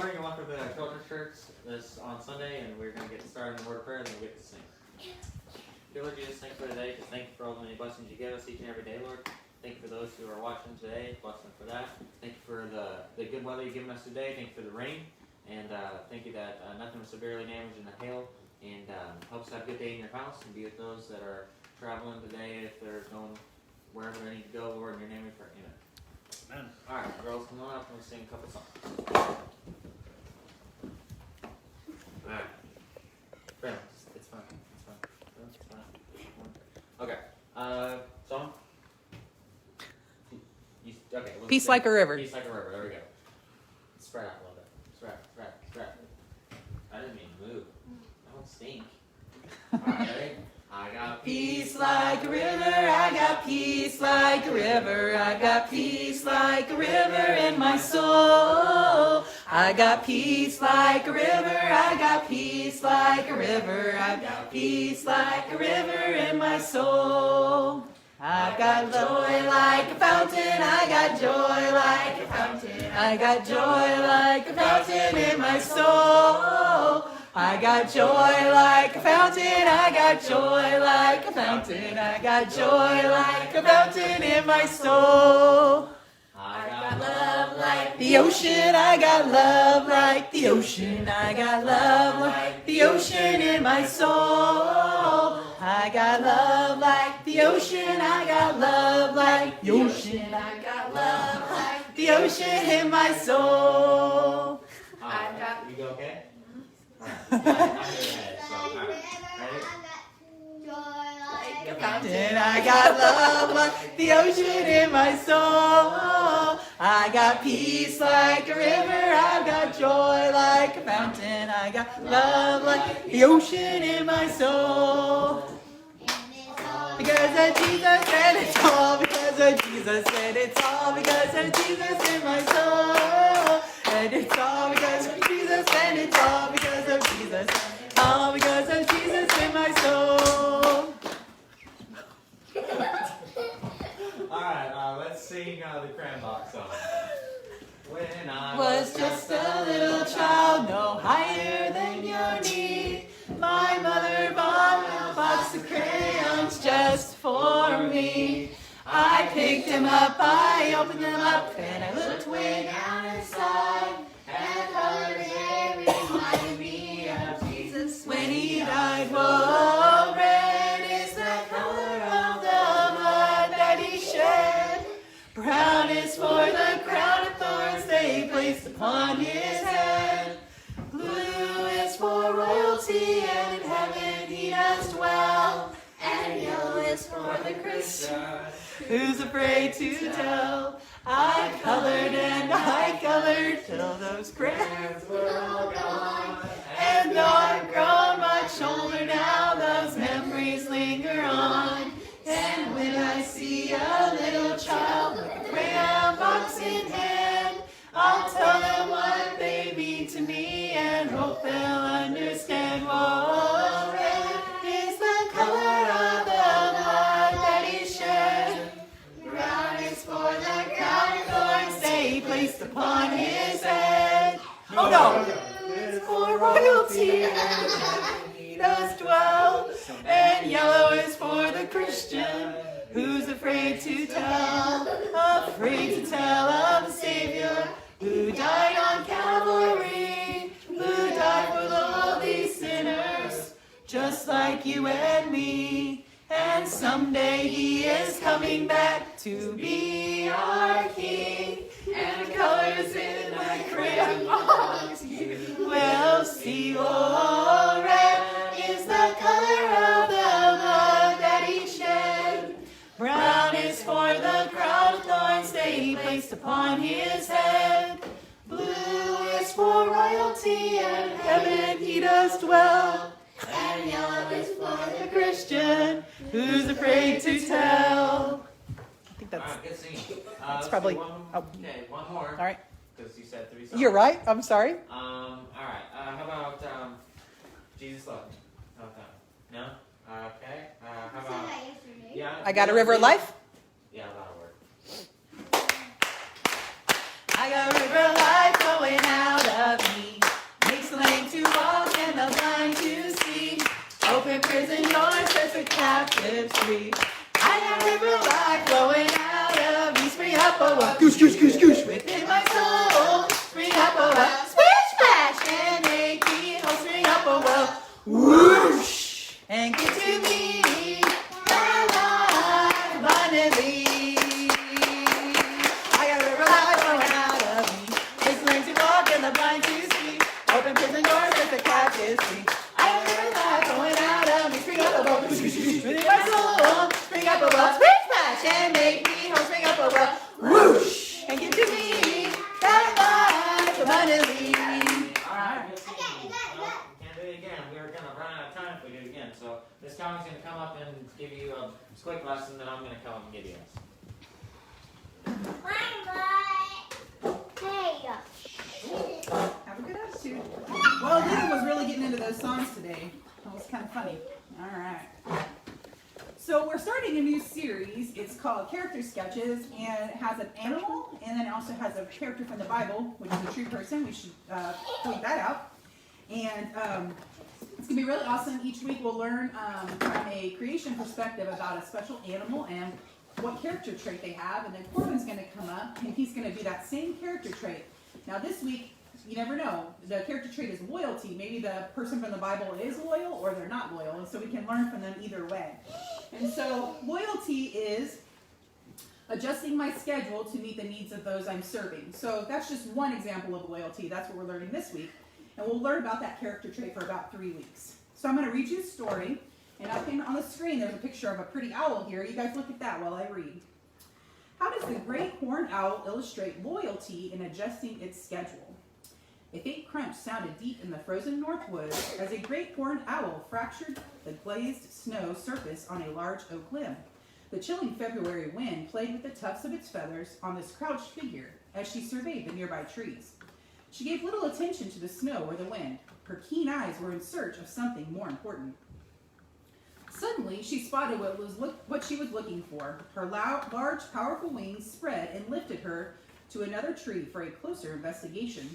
morning. You're welcome to the children's church this on Sunday, and we're going to get started in the word of prayer, and then we'll get to sing. Dear Lord Jesus, thank you for today. Just thank you for all the many blessings you give us each and every day, Lord. Thank you for those who are watching today. Bless them for that. Thank you for the good weather you've given us today. Thank you for the rain. And thank you that nothing was severely damaged in the hail. And help us have a good day in your house and be with those that are traveling today if they're going wherever they need to go, Lord. In your name we pray. Amen. Amen. All right, girls, come on up and we'll sing a couple songs. All right. Graham, it's fine. It's fine. It's fine. Okay. Song? Okay. Peace like a river. Peace like a river. There we go. Spread out a little bit. Spread. I didn't mean to move. I don't stink. All right, ready? I got Peace like a river, I got peace like a river, I got peace like a river in my soul. I got peace like a river, I got peace like a river, I got peace like a river in my soul. I got joy like a fountain, I got joy like a fountain, I got joy like a fountain in my soul. I got joy like a fountain, I got joy like a fountain, I got joy like a fountain in my soul. I got love like the ocean, I got love like the ocean, I got love like the ocean in my soul. I got love like the ocean, I got love like the ocean, I got love like the ocean in my soul. You go okay? And I got love like the ocean in my soul. I got peace like a river, I got joy like a fountain, I got love like the ocean in my soul. Because of Jesus and it's all, because of Jesus and it's all, because of Jesus in my soul. And it's all because of Jesus and it's all because of Jesus. All because of Jesus in my soul. Alright, let's sing the Cranbox song. When I Was just a little child, no higher than your knee, my mother bought a box of crayons just for me. I picked them up, I opened them up, and I looked way down inside, and the colors they reminded me of Jesus when he died. Whoa, red is the color of the blood that he shed. Brown is for the crown of thorns they placed upon his head. Blue is for royalty, and in heaven he does dwell. And yellow is for the Christian who's afraid to tell. I colored till those crayons were all gone. And though I've grown much older now, those memories linger on. And when I see a little child with a crayon box in hand, I'll tell them what they mean to me and hope they'll understand. Whoa, red is the color of the blood that he shed. Brown is for the crown of thorns they placed upon his head. Oh no! It's for royalty and he does dwell. And yellow is for the Christian who's afraid to tell of the Savior who died on Calvary, who died for lowly sinners, just like you and me. And someday he is coming back to be our King. And the colors in my crayon box you will see. Oh, red is the color of the blood that he shed. Brown is for the crown of thorns they placed upon his head. Blue is for royalty, and in heaven he does dwell. And yellow is for the Christian who's afraid to tell. I think that's, good singing. that's probably. Okay, one more. All right. Because you said 3 songs. You're right. I'm sorry. All right. How about Jesus Love Me? How about that? No? Okay. How about? Yeah. I got a river of life. Yeah, that'll work. I got a river of life flowing out of me. captive tree. I got a river of life flowing out of me. Spring up a well, goosh, goosh, goosh, goosh. Within my soul, spring up a well, splash, splash, and make me whole. Spring up a well, whoosh, and give to me that life abundantly. I got a river of life flowing out of me. It's learned to walk and the blind to see. Open prison doors, set the captives free. I got a river of life flowing out of me. Spring up a well, goosh, goosh, goosh. Within my soul, spring up a well, splash, splash, and make me whole. Spring up a well, whoosh, and give to me that life abundantly. Alright, can't do it again. We're going to run out of time if we do it again. So Miss Collins going to come up and give you a quick lesson, then I'm going to come up and give you a lesson. Have a good attitude. Well, Lena was really getting into those songs today. That was kind of funny. All right. So we're starting a new series. It's called Character Sketches, and it has an animal, and then it also has a character from the Bible, which is a true person. We should point that out. And it's going to be really awesome. Each week we'll learn from a creation perspective about a special animal and what character trait they have. And then Corbin's going to come up, and he's going to do that same character trait. Now this week, you never know. The character trait is loyalty. Maybe the person from the Bible is loyal or they're not loyal. And so we can learn from them either way. And so loyalty is adjusting my schedule to meet the needs of those I'm serving. So that's just one example of loyalty. That's what we're learning this week. And we'll learn about that character trait for about 3 weeks. So I'm going to read you a story. And up on the screen, there's a picture of a pretty owl here. You guys look at that while I read. How does the great horned owl illustrate loyalty in adjusting its schedule? A faint crunch sounded deep in the frozen north woods as a great horned owl fractured the glazed snow surface on a large oak limb. The chilling February wind played with the tufts of its feathers on this crouched figure as she surveyed the nearby trees. She gave little attention to the snow or the wind. Her keen eyes were in search of something more important. Suddenly, she spotted what she was looking for. Her large, powerful wings spread and lifted her to another tree for a closer investigation.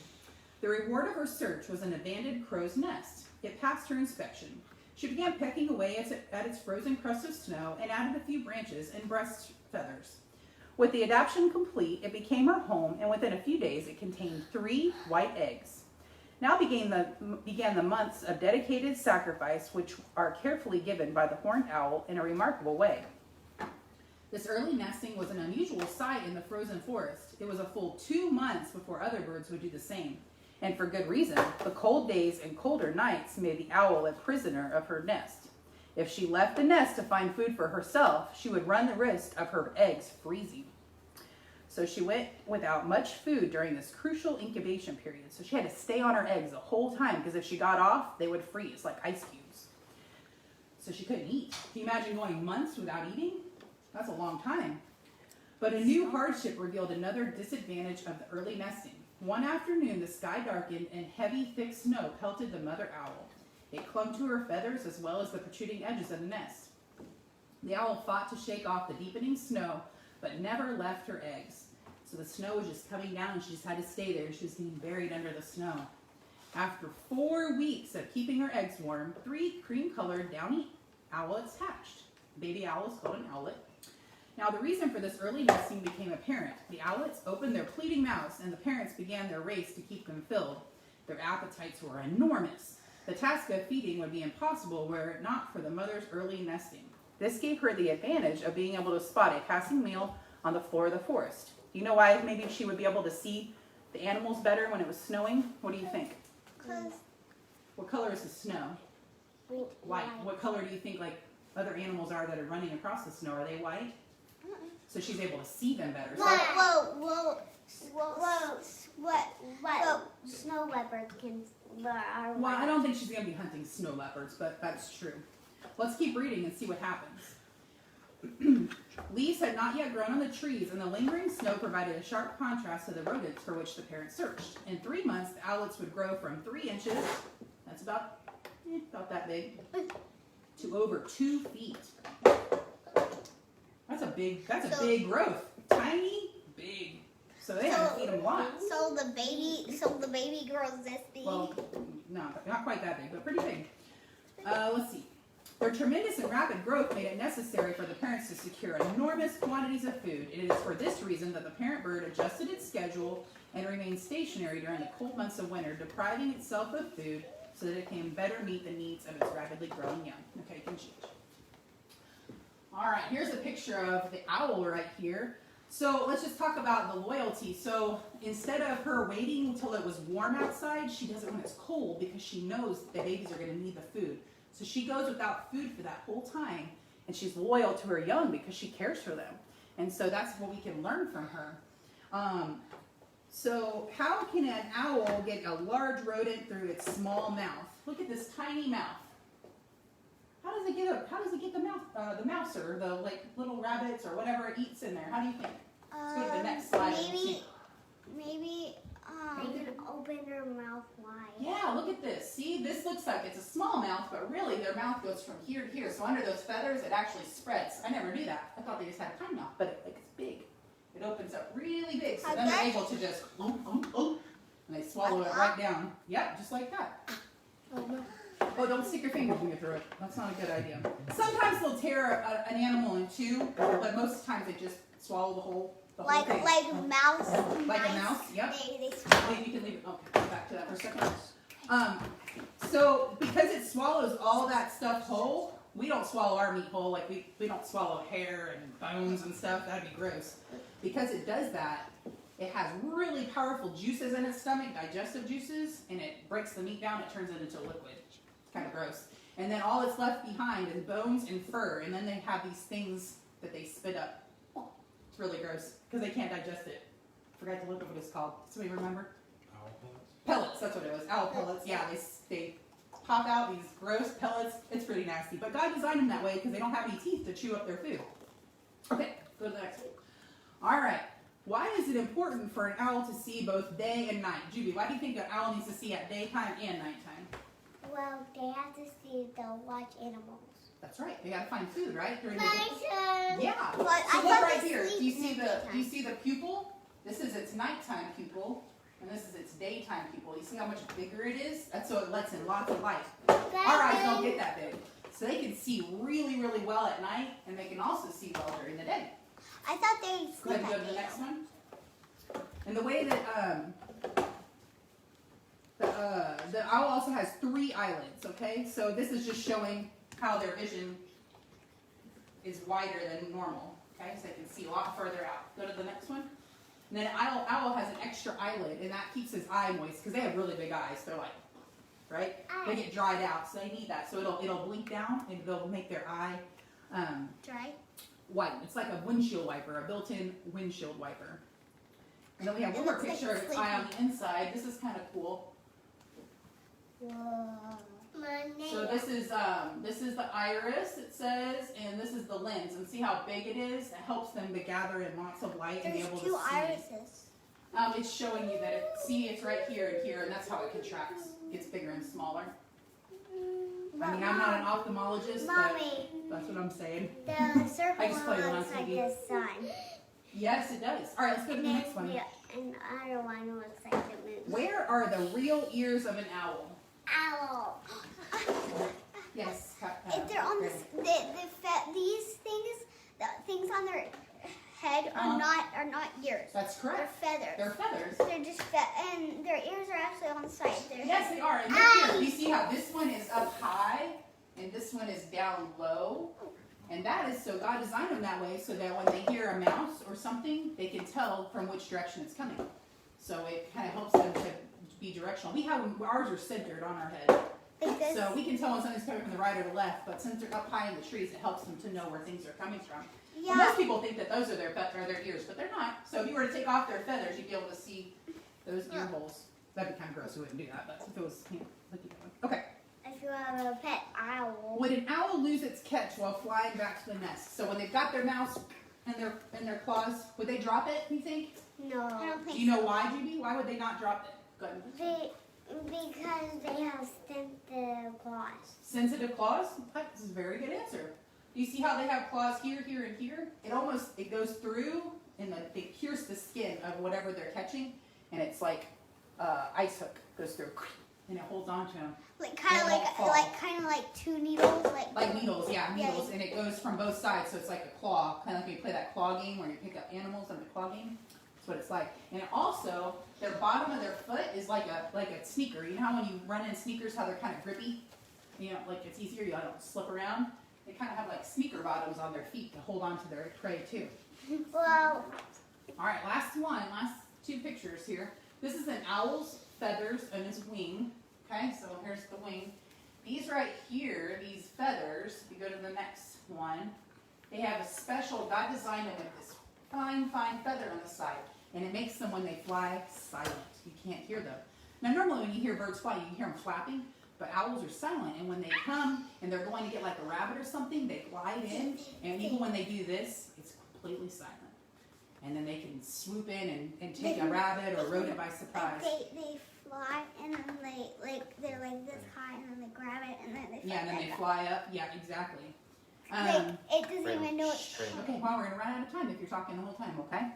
The reward of her search was an abandoned crow's nest. It passed her inspection. She began pecking away at its frozen crust of snow and added a few branches and breast feathers. With the adaptation complete, it became her home, and within a few days it contained 3 white eggs. Now began the months of dedicated sacrifice, which are carefully given by the horned owl in a remarkable way. This early nesting was an unusual sight in the frozen forest. It was a full 2 months before other birds would do the same. And for good reason. The cold days and colder nights made the owl a prisoner of her nest. If she left the nest to find food for herself, she would run the risk of her eggs freezing. So she went without much food during this crucial incubation period. So she had to stay on her eggs the whole time, because if she got off, they would freeze like ice cubes. So she couldn't eat. Can you imagine going months without eating? That's a long time. But a new hardship revealed another disadvantage of the early nesting. One afternoon, the sky darkened and heavy, thick snow pelted the mother owl. It clung to her feathers as well as the protruding edges of the nest. The owl fought to shake off the deepening snow, but never left her eggs. So the snow was just coming down, and she just had to stay there. She was getting buried under the snow. After 4 weeks of keeping her eggs warm, 3 cream-colored downy owlets hatched. Baby owl is called an owlet. Now, the reason for this early nesting became apparent. The owlets opened their pleading mouths, and the parents began their race to keep them filled. Their appetites were enormous. The task of feeding would be impossible were it not for the mother's early nesting. This gave her the advantage of being able to spot a passing meal on the floor of the forest. Do you know why maybe she would be able to see the animals better when it was snowing? What do you think? What color is the snow? White. What color do you think like other animals are that are running across the snow? Are they white? So she's able to see them better. So snow leopards can. Well, I don't think she's going to be hunting snow leopards, but that's true. Let's keep reading and see what happens. Leaves had not yet grown on the trees, and the lingering snow provided a sharp contrast to the rodents for which the parents searched. In 3 months, the owlets would grow from 3 inches, that's about that big, to over 2 feet. That's a big growth. Tiny, big. So they had to feed them lots. So the baby grows this big. Well, no, not quite that big, but pretty big. Let's see. Their tremendous and rapid growth made it necessary for the parents to secure enormous quantities of food. It is for this reason that the parent bird adjusted its schedule and remained stationary during the cold months of winter, depriving itself of food so that it can better meet the needs of its rapidly growing young. Okay, you can change. All right, here's a picture of the owl right here. So let's just talk about the loyalty. So instead of her waiting until it was warm outside, she does it when it's cold because she knows the babies are going to need the food. So she goes without food for that whole time, and she's loyal to her young because she cares for them. And so that's what we can learn from her. So how can an owl get a large rodent through its small mouth? Look at this tiny mouth. How does it get the mouse or the like little rabbits or whatever it eats in there? How do you think? Let's go to the next slide. Maybe they can open their mouth wide. Yeah, look at this. See, this looks like it's a small mouth, but really their mouth goes from here to here. So under those feathers, it actually spreads. I never knew that. I thought they just had a tiny mouth, but it's big. It opens up really big, so then they're able to just and they swallow it right down. Yep, just like that. Oh, no. Oh, don't stick your fingers in your throat. That's not a good idea. Sometimes they'll tear an animal in two, but most times they just swallow the whole thing. Like a mouse. Like a mouse? Yep. They Wait, you can leave it. Oh, go back to that for a second. So because it swallows all that stuff whole, we don't swallow our meat whole. Like we don't swallow hair and bones and stuff. That'd be gross. Because it does that, it has really powerful juices in its stomach, digestive juices, and it breaks the meat down. It turns it into liquid. It's kind of gross. And then all that's left behind is bones and fur, and then they have these things that they spit up. It's really gross because they can't digest it. Forgot to look up what it's called. Somebody remember? Owl pellets? Pellets, that's what it was. Owl pellets. Yeah, they pop out these gross pellets. It's pretty nasty. But God designed them that way because they don't have any teeth to chew up their food. Okay, go to the next one. All right. Why is it important for an owl to see both day and night? Juby, why do you think an owl needs to see at daytime and nighttime? Well, they have to see the watch animals. That's right. They got to find food, right? During the day. Yeah. But So I look thought right they here. Do sleep you see in the the daytime. pupil? This is its nighttime pupil, and this is its daytime pupil. You see how much bigger it is? That's so it lets in lots of light. Our eyes don't get that big. So they can see really, really well at night, and they can also see well during the day. I thought they Go sleep ahead and go to at the night. next one. And the way that the owl also has 3 eyelids, okay? So this is just showing how their vision is wider than normal, okay? So they can see a lot further out. Go to the next one. And then an owl has an extra eyelid, and that keeps his eye moist because they have really big eyes. They're like, right? They get dried out, so they need that. So it'll blink down, and it'll make their eye Dry? white. It's like a windshield wiper, a built-in windshield wiper. And then we have one more picture of its eye on the inside. This is kind of cool. Whoa. So this is the iris, it says, and this is the lens. And see how big it is? It helps them to gather in lots of light and be There's able to 2 see. irises. It's showing you that it's right here and here, and that's how it contracts. Gets bigger and smaller. I mean, I'm not an ophthalmologist, but Mommy, that's what I'm saying. the circle I just play it on looks like TV. the sun. Yes, it does. All right, let's go to the next one. And the other one looks like the moon. Where are the real ears of an owl? Owl. Yes. If they're on this, these things, the things on their head are not ears. That's They're correct. feathers. They're feathers. They're just and their ears are actually on the side. Yes, they are. And look here. You see how this one is up high and this one is down low? And that is so God designed them that way so that when they hear a mouse or something, they can tell from which direction it's coming. So it kind of helps them to be directional. Ours are centered on our head. Because So we can tell when something's coming from the right or the left, but since they're up high in the trees, it helps them to know where things are coming from. yeah, Most people think that those are their ears, but they're not. So if you were to take off their feathers, you'd be able to see those ear holes. That'd be kind of gross. We wouldn't do that, but if it was, look at that one. Okay. if you have a pet owl, Would an owl lose its catch while flying back to the nest? So when they've got their mouse in their claws, would they drop it, you think? no. I don't think Do you know why, Judy? Why would they not drop it? Go ahead. because they have sensitive claws. Sensitive claws? That's a very good answer. You see how they have claws here, here, and here? It goes through and they pierce the skin of whatever they're catching, and it's like ice hook goes through. and it holds on to him. Like kind of It won't fall. like 2 needles, Like needles, yeah, Yeah. needles, and it goes from both sides, so it's like a claw, kind of like when you play that claw game where you pick up animals on the claw game. That's what it's like. And it also, their bottom of their foot is like a sneaker. You know how when you run in sneakers, how they're kind of grippy? You know, like it's easier, you don't slip around. They kind of have like sneaker bottoms on their feet to hold on to their prey too. Well, All right, last 2 pictures here. This is an owl's feathers and his wing. Okay, so here's the wing. These right here, these feathers, if you go to the next one, they have a special, God designed them with this fine feather on the side. And it makes them, when they fly, silent. You can't hear them. Now normally when you hear birds fly, you can hear them flapping, but owls are silent. And when they come and they're going to get like a rabbit or something, they glide in. And even when they do this, it's completely silent. And then they can swoop in and take a rabbit or rodent by surprise. they fly and then they're like this high and then they grab it and then they fly. Yeah, and then they fly up. Yeah, exactly. It doesn't even know it's Okay, well, we're going to run out of time if you're talking the whole time, okay?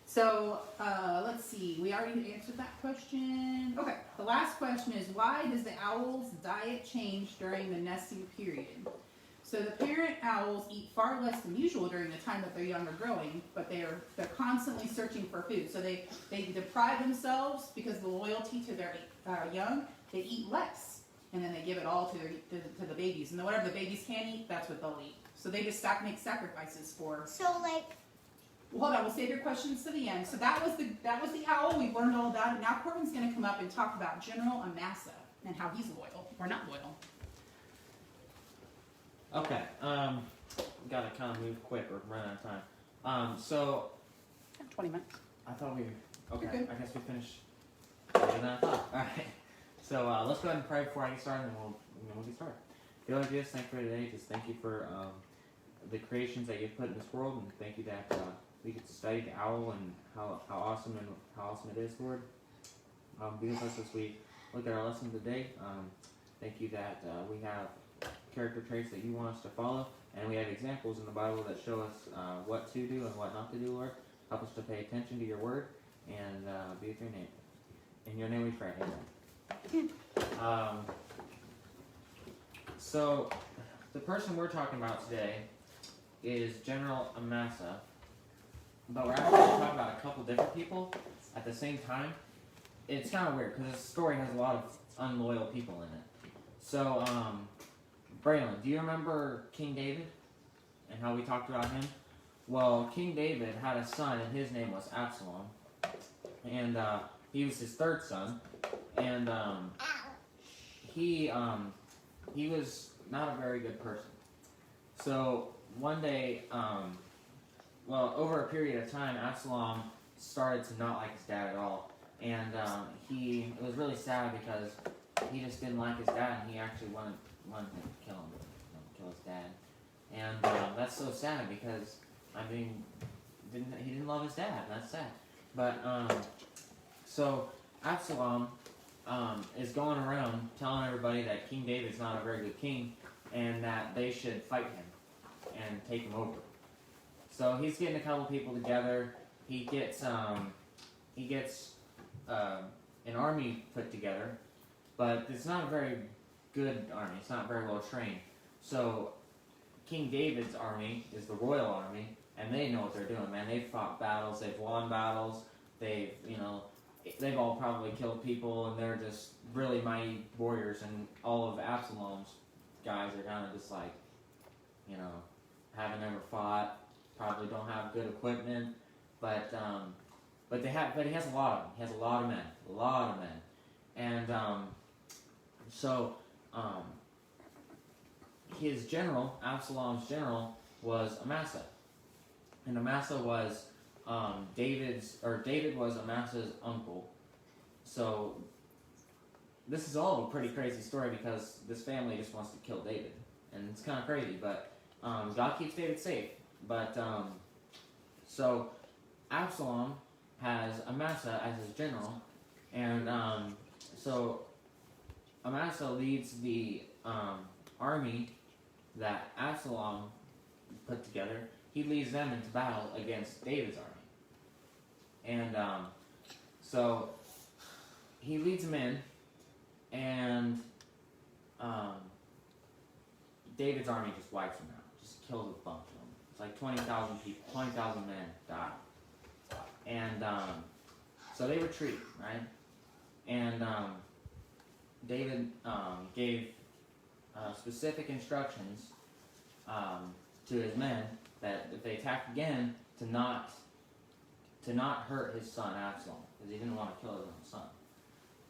So, let's see. We already answered that question. Okay, the last question is, why does the owl's diet change during the nesting period? So the parent owls eat far less than usual during the time that they're young or growing, but they're constantly searching for food. So they deprive themselves because of the loyalty to their young. They eat less, and then they give it all to the babies. And whatever the babies can eat, that's what they'll eat. So they just make sacrifices for. So like. Well, hold on, we'll save your questions to the end. So that was the owl. We've learned all about it. Now Corbin's going to come up and talk about General Amasa and how he's loyal or not loyal. Okay, gotta kind of move quick or run out of time. So 20 minutes. I thought we okay. You're good. I guess we finished later than I thought. All right. So let's go ahead and pray before I get started, and we'll get started. Dear Lord Jesus, thank you for today. Just thank you for the creations that you've put in this world, and thank you that we get to study the owl and how awesome it is, Lord. Be with us as we look at our lesson today. Thank you that we have character traits that you want us to follow, and we have examples in the Bible that show us what to do and what not to do, Lord. Help us to pay attention to your word and be with your name. In your name we pray. Amen. So the person we're talking about today is General Amasa, but we're actually going to talk about a couple different people at the same time. It's kind of weird because this story has a lot of unloyal people in it. So, Braylon, do you remember King David and how we talked about him? Well, King David had a son, and his name was Absalom, and he was his third son, and he was not a very good person. So one day, over a period of time, Absalom started to not like his dad at all, and it was really sad because he just didn't like his dad, and he actually wanted to kill his dad, and that's so sad because he didn't love his dad, and that's sad. But so Absalom is going around telling everybody that King David's not a very good king, and that they should fight him and take him over. So he's getting a couple people together. He gets an army put together, but it's not a very good army. It's not very well trained. So King David's army is the royal army, and they know what they're doing, man. They've fought battles, they've won battles, they've all probably killed people, and they're just really mighty warriors, and all of Absalom's guys are kind of just like, haven't ever fought, probably don't have good equipment, but he has a lot of them. He has a lot of men, and his general, Absalom's general, was Amasa, and Amasa was David was Amasa's uncle. So this is all a pretty crazy story because this family just wants to kill David, and it's kind of crazy, but God keeps David safe. But so Absalom has Amasa as his general, and so Amasa leads the army that Absalom put together. He leads them into battle against David's army, and so he leads them in, and David's army just wipes them out, just kills a bunch of them. It's like 20,000 people, 20,000 men died. And so they retreat, right? And David gave specific instructions to his men that if they attacked again, to not hurt his son Absalom, because he didn't want to kill his own son.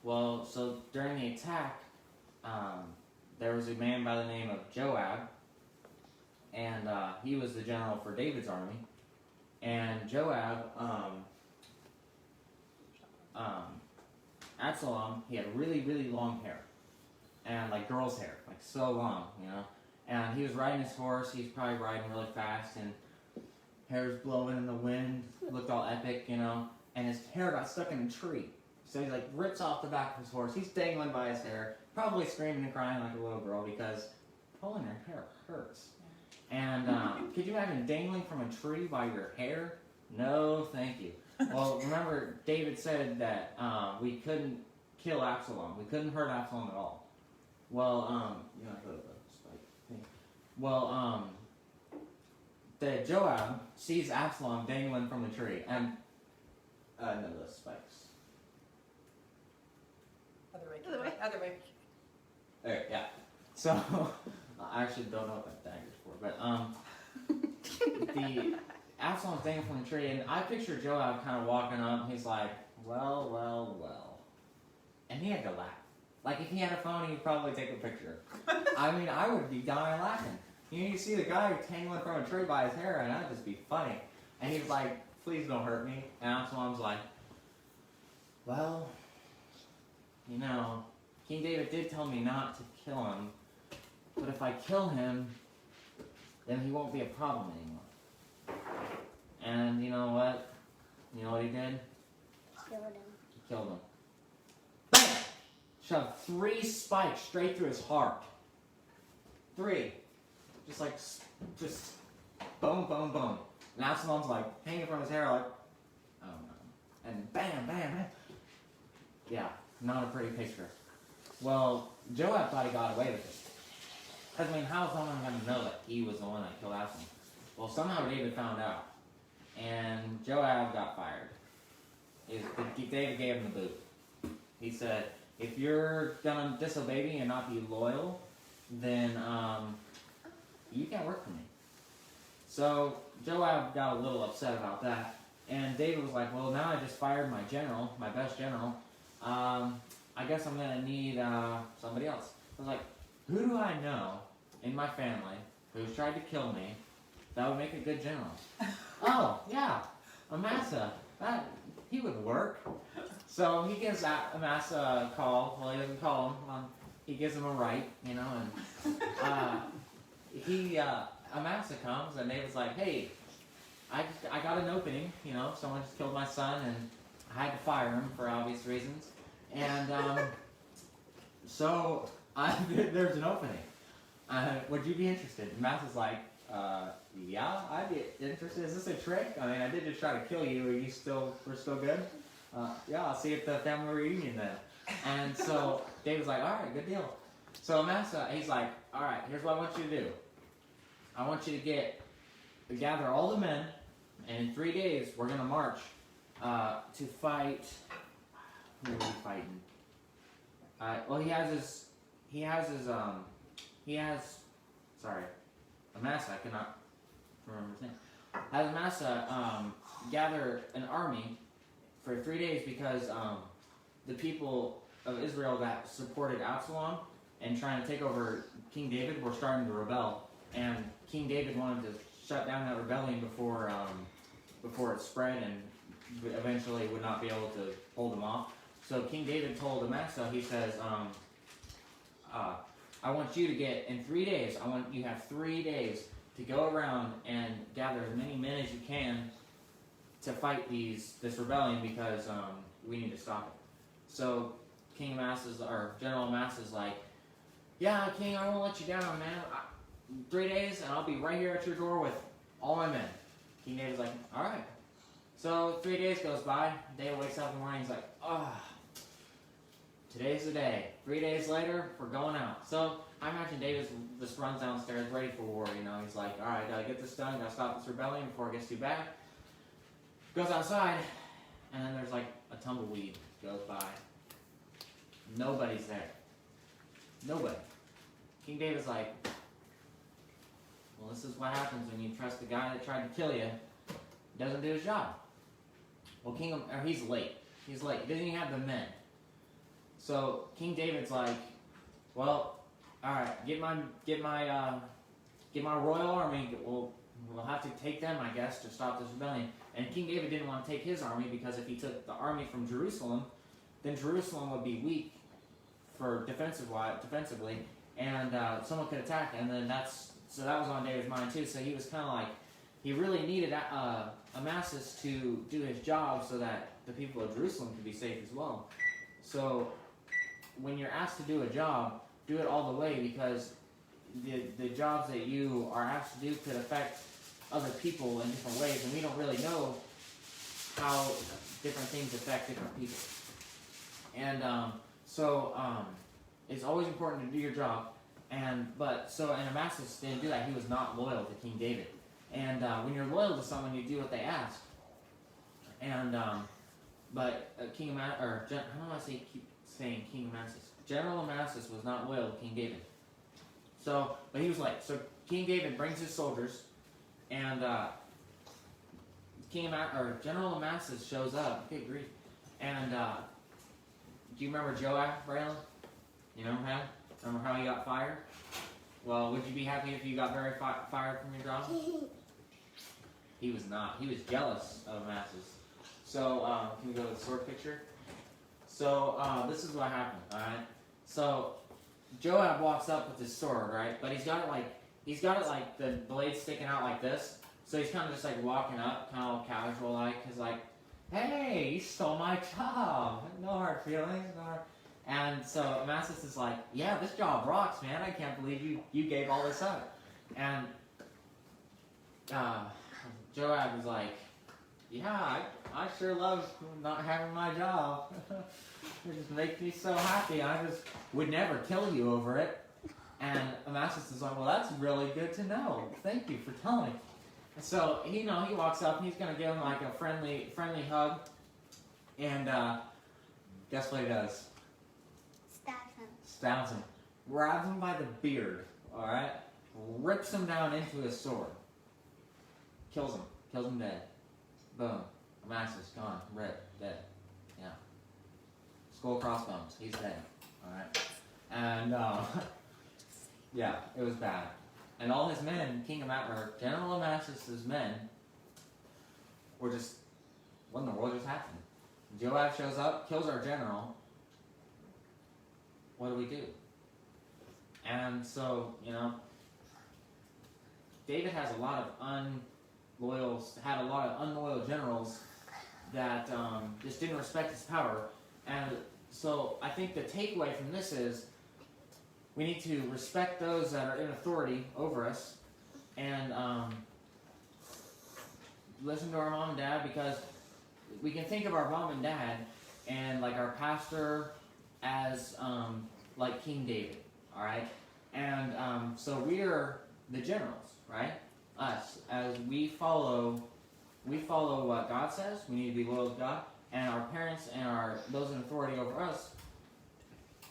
Well, so during the attack, there was a man by the name of Joab, and he was the general for David's army. And Joab, Absalom, he had really, really long hair, and like girl's hair, like so long, you know. And he was riding his horse. He's probably riding really fast, and hair's blowing in the wind. Looked all epic, you know. And his hair got stuck in a tree, so he like rips off the back of his horse. He's dangling by his hair, probably screaming and crying like a little girl because pulling your hair hurts. And could you imagine dangling from a tree by your hair? No, thank you. Well, remember, David said that we couldn't kill Absalom. We couldn't hurt Absalom at all. Well, you know, the spike thing. Well, the Joab sees Absalom dangling from the tree, and no, the spikes. Other way. There, yeah. So, I actually don't know what that dagger's for, but the Absalom's dangling from the tree, and I picture Joab kind of walking up. He's like, well, and he had to laugh. Like if he had a phone, he'd probably take a picture. I mean, I would be dying laughing. You see the guy tangling from a tree by his hair, and that'd just be funny. And he's like, please don't hurt me. And Absalom's like, well, you know, King David did tell me not to kill him, but if I kill him, then he won't be a problem anymore. And you know what? You know what he did? Killed him. He killed him. Bam! Shoved 3 spikes straight through his heart. 3. Just boom, boom, boom. And Absalom's like hanging from his hair like, oh no. And bam, bam, bam. Yeah, not a pretty picture. Well, Joab thought he got away with it. Because, I mean, how is someone going to know that he was the one that killed Absalom? Well, somehow David found out. And Joab got fired. David gave him the boot. He said, if you're going to disobey me and not be loyal, then you can't work for me. So Joab got a little upset about that. And David was like, well, now I just fired my general, my best general. I guess I'm going to need somebody else. I was like, who do I know in my family who's tried to kill me that would make a good general? Oh, yeah, Amasa. He would work. So he gives Amasa a call. Well, he doesn't call him. He gives him a right, you know. And Amasa comes, and David's like, hey, I got an opening. You know, someone just killed my son, and I had to fire him for obvious reasons. And so there's an opening. Would you be interested? And Masa's like, yeah, I'd be interested. Is this a trick? I mean, I did just try to kill you. We're still good? Yeah, I'll see you at the family reunion then. And so David's like, all right, good deal. So Amasa, he's like, all right, here's what I want you to do. I want you to gather all the men, and in 3 days we're gonna march to fight. Who are we fighting? Well, Amasa, I cannot remember his name. Has Amasa gather an army for 3 days because the people of Israel that supported Absalom and trying to take over King David were starting to rebel, and King David wanted to shut down that rebellion before it spread and eventually would not be able to hold them off. So King David told Amasa, he says, I want you to get, in 3 days, you have 3 days to go around and gather as many men as you can to fight this rebellion because we need to stop it. So General Amasa's like, yeah, King, I won't let you down, man. 3 days and I'll be right here at your door with all my men. King David's like, all right. So 3 days goes by. David wakes up in the morning, he's like, today's the day. 3 days later, we're going out. So I imagine David just runs downstairs ready for war. You know, he's like, all right, gotta get this done. Gotta stop this rebellion before it gets too bad. Goes outside, and then there's like a tumbleweed goes by. Nobody's there. Nobody. King David's like, well, this is what happens when you trust the guy that tried to kill you. He doesn't do his job. Well, he's late. He's late. He doesn't even have the men. So King David's like, well, all right, get my royal army. We'll have to take them, I guess, to stop this rebellion. And King David didn't want to take his army because if he took the army from Jerusalem, then Jerusalem would be weak for defensively, and someone could attack. And then that was on David's mind too. So he was kind of like, he really needed Amasa to do his job so that the people of Jerusalem could be safe as well. So when you're asked to do a job, do it all the way, because the jobs that you are asked to do could affect other people in different ways, and we don't really know how different things affect different people. And it's always important to do your job. And Amasa didn't do that. He was not loyal to King David. And when you're loyal to someone, you do what they ask. And King Amasa, or how do I keep saying King Amasa? General Amasa was not loyal to King David. But he was like, so King David brings his soldiers, and General Amasa shows up. Good grief! And do you remember Joab, Braylon? You know him? Remember how he got fired? Well, would you be happy if you got very fired from your job? He was not. He was jealous of Amasa's. So, can we go to the sword picture? So, this is what happened, alright? So, Joab walks up with his sword, right? But he's got it like the blade sticking out like this. So he's kind of just like walking up, kind of all casual like. He's like, hey, you stole my job. No hard feelings, no hard. And so Amasa is like, yeah, this job rocks, man. I can't believe you gave all this up. And Joab was like, yeah, I sure love not having my job. It just makes me so happy. I just would never kill you over it. And Amasa is like, well, that's really good to know. Thank you for telling me. And so, he walks up and he's going to give him like a friendly hug. And guess what he does? Stabs him. Grabs him by the beard, alright? Rips him down into his sword. Kills him dead. Boom. Amasa's gone. Rip. Dead. Yeah. Skull crossbones. He's dead. Alright? And, yeah, it was bad. And all his men, General Amasa's men, were just, what in the world just happened? Joab shows up, kills our general. What do we do? And so, David has a lot of unloyal generals that just didn't respect his power. And so I think the takeaway from this is we need to respect those that are in authority over us and listen to our mom and dad, because we can think of our mom and dad and like our pastor as like King David, all right? And so we are the generals, right? Us, as we follow what God says. We need to be loyal to God, and our parents and those in authority over us,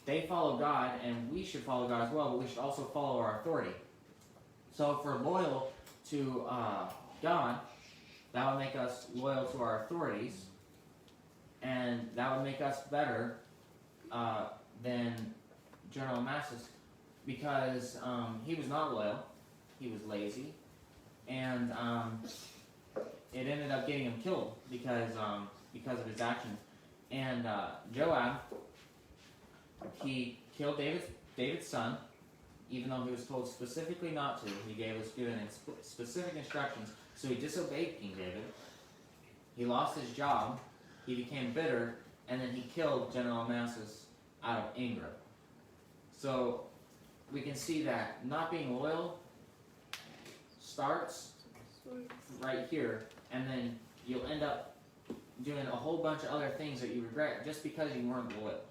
they follow God, and we should follow God as well, but we should also follow our authority. So if we're loyal to God, that would make us loyal to our authorities, and that would make us better than General Amasa, because he was not loyal, he was lazy, and it ended up getting him killed because of his actions. And Joab, he killed David's son, even though he was told specifically not to. He gave us given specific instructions, so he disobeyed King David. He lost his job, he became bitter, and then he killed General Amasa out of anger. So we can see that not being loyal starts right here, and then you'll end up doing a whole bunch of other things that you regret just because you weren't loyal.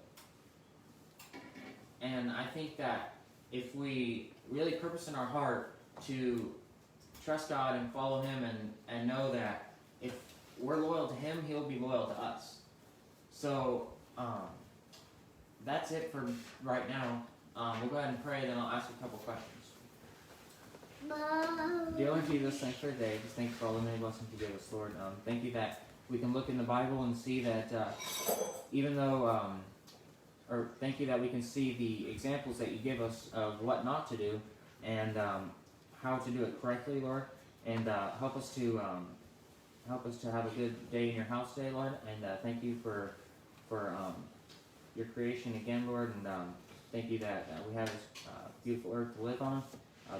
And I think that if we really purpose in our heart to trust God and follow Him and know that if we're loyal to Him, He'll be loyal to us. So that's it for right now. We'll go ahead and pray, then I'll ask a couple questions. Mom. Dear Lord Jesus, thanks for today. Just thank you for all the many blessings you gave us, Lord. Thank you that we can look in the Bible and see that even though, or thank you that we can see the examples that you give us of what not to do and how to do it correctly, Lord. And help us to have a good day in your house today, Lord. And thank you for your creation again, Lord. And thank you that we have this beautiful earth to live on.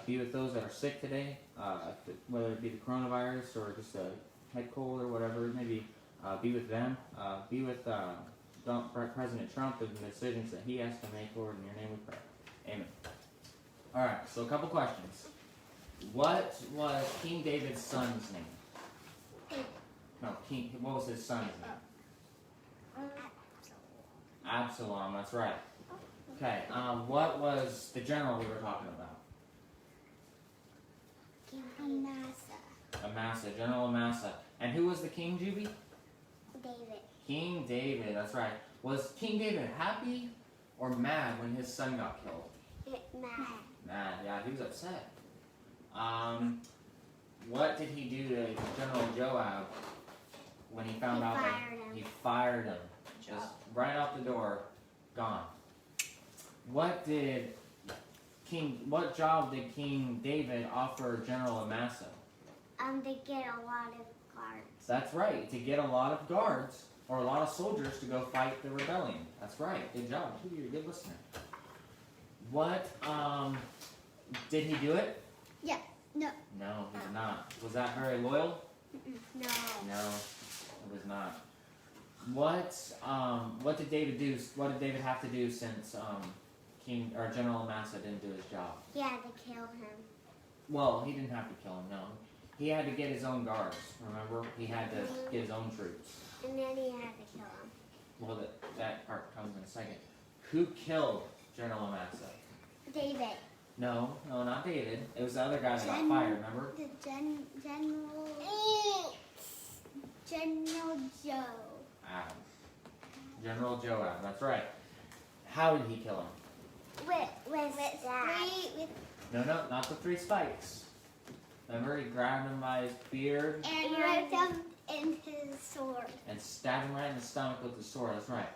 Be with those that are sick today, whether it be the coronavirus or just a head cold or whatever it may be. Be with them. Be with President Trump and the decisions that he has to make, Lord. In your name we pray. Amen. All right, so a couple questions. What was King David's son's name? No, what was his son's name? Absalom, that's right. Okay, what was the general we were talking about? Amasa, General Amasa. And who was the king, Juby? David. King David, that's right. Was King David happy or mad when his son got killed? Mad. Mad, yeah, he was upset. What did he do to General Joab when he found out that he fired him? Just right out the door, gone. What job did King David offer General Amasa? To get a lot of guards. That's right, to get a lot of guards or a lot of soldiers to go fight the rebellion. That's right, good job. You're a good listener. What, did he do it? Yeah, no. No, he did not. Was that very loyal? No. No, it was not. What did David do? What did David have to do since General Amasa didn't do his job? He had to kill him. Well, he didn't have to kill him. No, he had to get his own guards. Remember, he had to get his own troops. And then he had to kill him. Well, that part comes in a second. Who killed General Amasa? David. No, not David. It was the other guy that got fired. Remember? The General Joe. General Joab. That's right. How did he kill him? With No, not the 3 spikes. Remember, he grabbed him by his beard and ripped him in his sword. and stabbed him right in the stomach with the sword. That's right.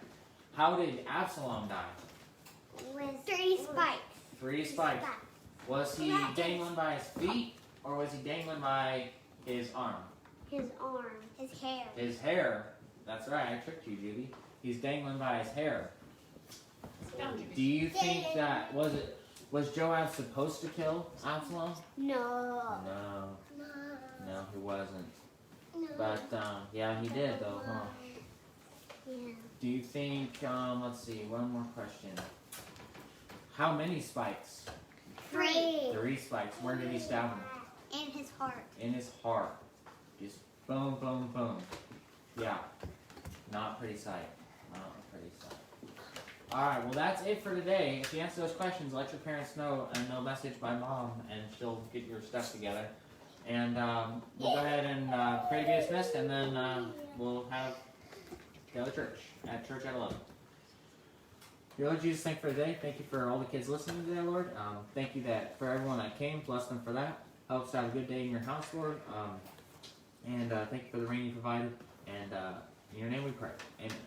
How did Absalom die? With 3 spikes. 3 spikes. Was he dangling by his feet or was he dangling by his arm? His arm. His hair. His hair. That's right. I tricked you, Judy. He's dangling by his hair. Do you think that was Joab supposed to kill Absalom? No. No, he wasn't. No. But yeah, he did though, huh? Yeah. Do you think? Let's see. One more question. How many spikes? 3. 3 spikes. Where did he stab him? In his heart. In his heart. Just boom, boom, boom. Yeah. Not a pretty sight. Not a pretty sight. Alright, well that's it for today. If you answer those questions, let your parents know and no message by mom and she'll get your stuff together. And we'll go ahead and pray to be dismissed and then we'll have the other church at 11. Dear Lord Jesus, thank you for the day. Thank you for all the kids listening today, Lord. Thank you that for everyone that came, bless them for that. Help us have a good day in your house, Lord. And thank you for the rain you provided. And in your name we pray. Amen.